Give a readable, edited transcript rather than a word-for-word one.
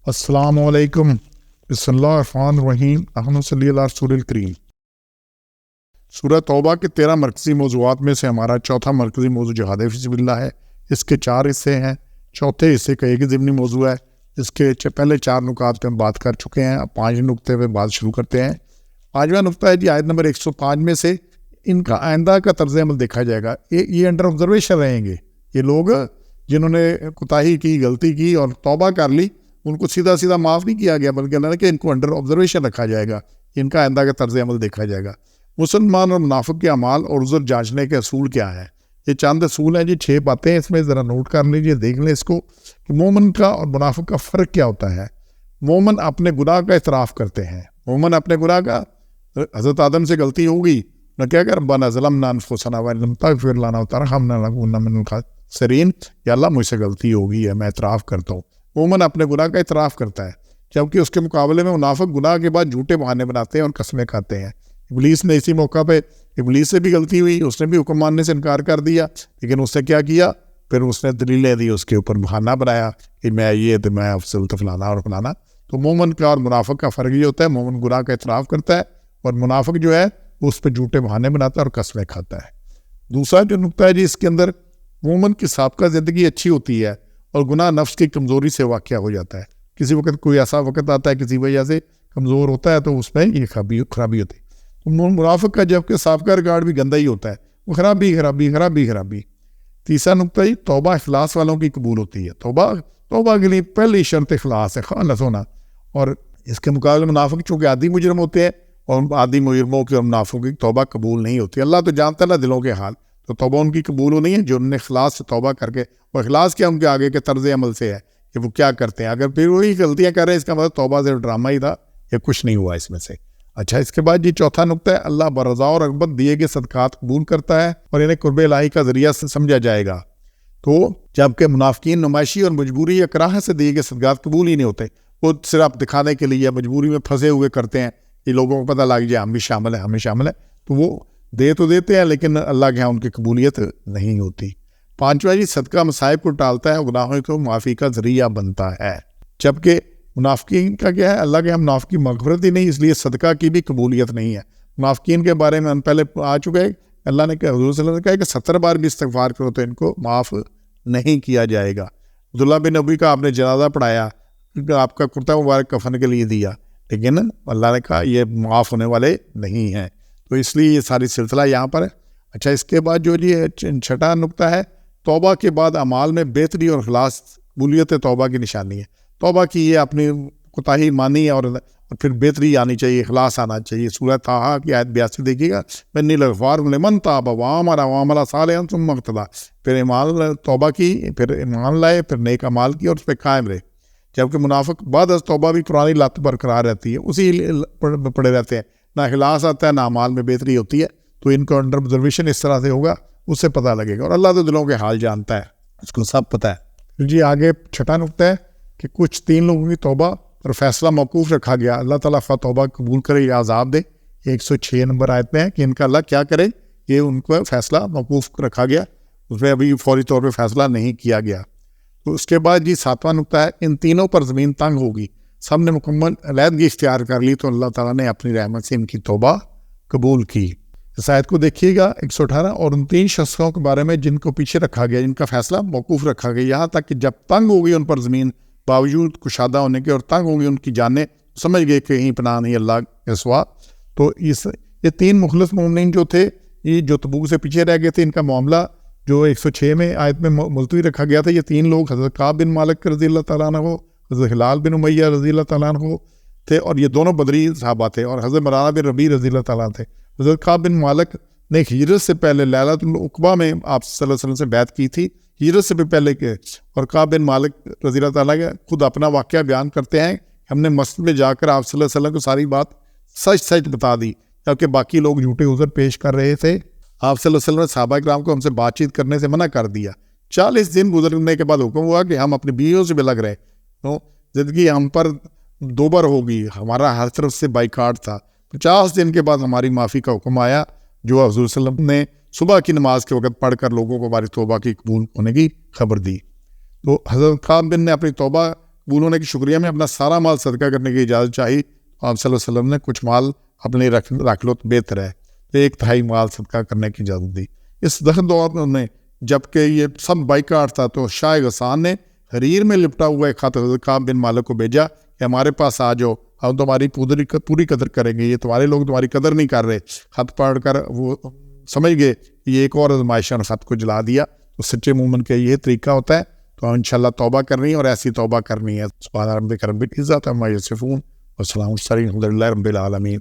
السلام علیکم، بسم اللہ الرحمن الرحیم، اللہم صلی علی رسول الکریم۔ سورہ توبہ کے 13 مرکزی موضوعات میں سے ہمارا چوتھا مرکزی موضوع جہاد فی سبیل اللہ ہے۔ اس کے 4 حصے ہیں، چوتھے حصے کا ایک ضمنی موضوع ہے۔ اس کے پہلے 4 نکات پہ ہم بات کر چکے ہیں، اب 5 نکتے پہ بات شروع کرتے ہیں۔ 5واں نکتہ ہے آیت نمبر 105 میں سے ان کا آئندہ کا طرز عمل دیکھا جائے گا۔ یہ انڈر آبزرویشن رہیں گے، یہ لوگ جنہوں نے کوتاہی کی، غلطی کی اور توبہ کر لی، ان کو سیدھا سیدھا معاف نہیں کیا گیا، بلکہ اللہ نے کہ ان کو انڈر آبزرویشن رکھا جائے گا، ان کا آئندہ کا طرز عمل دیکھا جائے گا۔ مسلمان اور منافق کے اعمال اور عذر جانچنے کے اصول کیا ہے؟ یہ چند اصول ہیں 6 باتیں، اس میں ذرا نوٹ کر لیجئے، دیکھ لیں اس کو کہ مومن کا اور منافق کا فرق کیا ہوتا ہے۔ مومن اپنے گناہ کا اعتراف کرتے ہیں، مومن اپنے گناہ کا، حضرت آدم سے غلطی ہوگی نہ کیا کہ ربنا ظلمنا انفسنا وان لم تغفر لنا وترحمنا لنکونن من الخاسرین، یا اللہ مجھ سے غلطی ہوگی ہے، میں اعتراف کرتا ہوں۔ مومن اپنے گناہ کا اعتراف کرتا ہے، جبکہ اس کے مقابلے میں منافق گناہ کے بعد جھوٹے بہانے بناتے ہیں اور قسمیں کھاتے ہیں۔ ابلیس نے اسی موقع پہ، ابلیس سے بھی غلطی ہوئی، اس نے بھی حکم ماننے سے انکار کر دیا، لیکن اس نے کیا کیا؟ پھر اس نے دلیلیں دی، اس کے اوپر بہانہ بنایا کہ میں یہ تو میں افضل تو فلانا اور فلانا۔ تو مومن کا اور منافق کا فرق یہ ہوتا ہے، مومن گناہ کا اعتراف کرتا ہے اور منافق جو ہے اس پہ جھوٹے بہانے بناتا ہے اور قسمیں کھاتا ہے۔ دوسرا جو نکتہ ہے اس کے اندر، مومن کی سابقہ زندگی اچھی ہوتی ہے اور گناہ نفس کی کمزوری سے واقع ہو جاتا ہے۔ کسی وقت کوئی ایسا وقت آتا ہے کسی وجہ سے کمزور ہوتا ہے تو اس میں یہ خرابی ہوتی ہے۔ منافق کا جبکہ سابقہ ریکارڈ بھی گندہ ہی ہوتا ہے، وہ خرابی۔ تیسرا نکتہ توبہ اخلاص والوں کی قبول ہوتی ہے۔ توبہ کے لیے پہلی شرط اخلاص ہے، خالص ہونا۔ اور اس کے مقابلے منافق چونکہ عادی مجرم ہوتے ہیں، اور عادی مجرموں کی اور منافقوں کی توبہ قبول نہیں ہوتی۔ اللہ تو جانتا ہے نا دلوں کے حال، تو توبہ ان کی قبول ہونی ہے جو انہوں نے اخلاص سے توبہ کر کے، اور اخلاص کیا ان کے آگے کے طرز عمل سے ہے کہ وہ کیا کرتے ہیں۔ اگر پھر وہی غلطیاں کر رہے ہیں، اس کا مطلب توبہ صرف ڈرامہ ہی تھا، یا کچھ نہیں ہوا اس میں سے۔ اچھا، اس کے بعد چوتھا نکتہ ہے، اللہ برضا اور رغبت دیے گئے صدقات قبول کرتا ہے اور انہیں قرب الہی کا ذریعہ سے سمجھا جائے گا۔ تو جبکہ منافقین نمائشی اور مجبوری یا کراہت سے دیے گئے صدقات قبول ہی نہیں ہوتے، وہ صرف دکھانے کے لیے مجبوری میں پھنسے ہوئے کرتے ہیں کہ لوگوں کو پتہ لگ جائے ہم بھی شامل ہیں، تو وہ دے تو دیتے ہیں لیکن اللہ کے ہاں ان کی قبولیت نہیں ہوتی۔ 5واں صدقہ مصائب کو ٹالتا ہے، گناہوں کو معافی کا ذریعہ بنتا ہے۔ جبکہ منافقین کا کیا ہے؟ اللہ کے ہاں منافقی مغفرت ہی نہیں، اس لیے صدقہ کی بھی قبولیت نہیں ہے۔ منافقین کے بارے میں ہم پہلے آ چکے ہیں، اللہ نے کہا، حضور صلی اللہ علیہ وسلم نے کہا کہ 70 بار بھی استغفار کرو تو ان کو معاف نہیں کیا جائے گا۔ عبداللہ بن ابی کا آپ نے جنازہ پڑھایا، آپ کا کرتا مبارک کفن کے لیے دیا، لیکن اللہ نے کہا یہ معاف ہونے والے نہیں ہیں، تو اس لیے یہ ساری سلسلہ یہاں پر ہے۔ اچھا، اس کے بعد جو 6واں نکتہ ہے، توبہ کے بعد اعمال میں بہتری اور اخلاص قبولیت توبہ کی نشانی ہے۔ توبہ کی یہ اپنی کوتاہی مانی اور پھر بہتری آنی چاہیے، اخلاص آنا چاہیے۔ سورہ طٰہٰ کی آیت 82 دیکھیے گا، انی لغفار لمن تاب وعمل صالحا ثم اهتدى۔ پھر ایمان توبہ کی، پھر ایمان لائے، پھر نیک اعمال کی اور اس پہ قائم رہے۔ جبکہ منافق بعد از توبہ بھی پرانی لت برقرار رہتی ہے، اسی پڑے رہتے ہیں، نہ اخلاص آتا ہے نہ اعمال میں بہتری ہوتی ہے۔ تو ان کو انڈر آبزرویشن اس طرح سے ہوگا، اس سے پتہ لگے گا، اور اللہ تو دلوں کے حال جانتا ہے، اس کو سب پتہ ہے۔ آگے 6واں نکتہ ہے کہ کچھ 3 لوگوں کی توبہ اور فیصلہ موقوف رکھا گیا، اللہ تعالیٰ توبہ قبول کرے یا عذاب دے۔ 106 نمبر آیت میں ہے کہ ان کا اللہ کیا کرے، یہ ان کو فیصلہ موقوف رکھا گیا، اس میں ابھی فوری طور پہ فیصلہ نہیں کیا گیا۔ تو اس کے بعد 7واں نکتہ ہے، ان تینوں پر زمین تنگ ہوگی، سب نے مکمل علیحدگی اختیار کر لی تو اللہ تعالیٰ نے اپنی رحمت سے ان کی توبہ قبول کی۔ اس آیت کو دیکھیے گا 118، اور ان 3 شخصوں کے بارے میں جن کو پیچھے رکھا گیا، جن کا فیصلہ موقوف رکھا گیا، یہاں تک کہ جب تنگ ہوگی ان پر زمین باوجود کشادہ ہونے کے، اور تنگ ہوگی ان کی جانیں، سمجھ گئے کہ کہیں پناہ نہیں اللہ کے سوا۔ تو یہ 3 مخلص مومنین جو تھے، یہ جو تبوک سے پیچھے رہ گئے تھے، ان کا معاملہ جو 106 میں آیت میں ملتوی رکھا گیا تھا۔ یہ 3 لوگ حضرت کعب بن مالک رضی اللہ تعالیٰ عنہ، حضرت ہلال بن امیہ رضی اللہ تعالیٰ عنہ تھے، اور یہ دونوں بدری صحابہ تھے، اور حضرت مرارہ بن ربیع رضی اللہ تعالیٰ تھے۔ حضرت کعب بن مالک نے ہجرت سے پہلے لیلۃ العقبہ میں آپ صلی اللہ علیہ وسلم سے بیعت کی تھی، ہجرت سے بھی پہلے کے، اور کعب بن مالک رضی اللہ تعالیٰ کے خود اپنا واقعہ بیان کرتے ہیں، ہم نے مسجد میں جا کر آپ صلی اللہ علیہ وسلم کو ساری بات سچ بتا دی، جبکہ باقی لوگ جھوٹے عذر پیش کر رہے تھے۔ آپ صلی اللہ علیہ وسلم نے صحابہ کرام کو ہم سے بات چیت کرنے سے منع کر دیا۔ 40 دن گزرنے کے بعد حکم ہوا کہ ہم اپنی بیویوں سے بھی لگ رہے، تو زندگی ہم پر دوبر ہوگی، ہمارا ہر طرف سے بائیکاٹ تھا۔ 50 دن کے بعد ہماری معافی کا حکم آیا، جو حضور صلی اللہ علیہ وسلم نے صبح کی نماز کے وقت پڑھ کر لوگوں کو ہماری توبہ کی قبول ہونے کی خبر دی۔ تو حضرت کعب بن نے اپنی توبہ قبول ہونے کی شکریہ میں اپنا سارا مال صدقہ کرنے کی اجازت چاہی. آپ صلی اللہ علیہ وسلم نے کچھ مال اپنے رکھ لو تو بہتر ہے. 1/3 مال صدقہ کرنے کی اجازت دی. اس سخت دور میں جب کہ یہ سب بائیکاٹ تھا تو شاہ غسان نے حریر میں لپٹا ہوا ایک خط حضرت کعب بن مالک کو بھیجا کہ ہمارے پاس آ جاؤ، ہم تمہاری پوری قدر کریں گے، یہ تمہارے لوگ تمہاری قدر نہیں کر رہے. خط پڑھ کر وہ سمجھ گئے یہ ایک اور آزمائش ہے، خط کو جلا دیا. تو سچے مومن کا یہ طریقہ ہوتا ہے. تو انشاءاللہ توبہ کرنی ہے اور ایسی توبہ کرنی ہے. سبحان ربک رب العزت عما یصفون وسلام علی المرسلین الحمد للہ رب العالمین.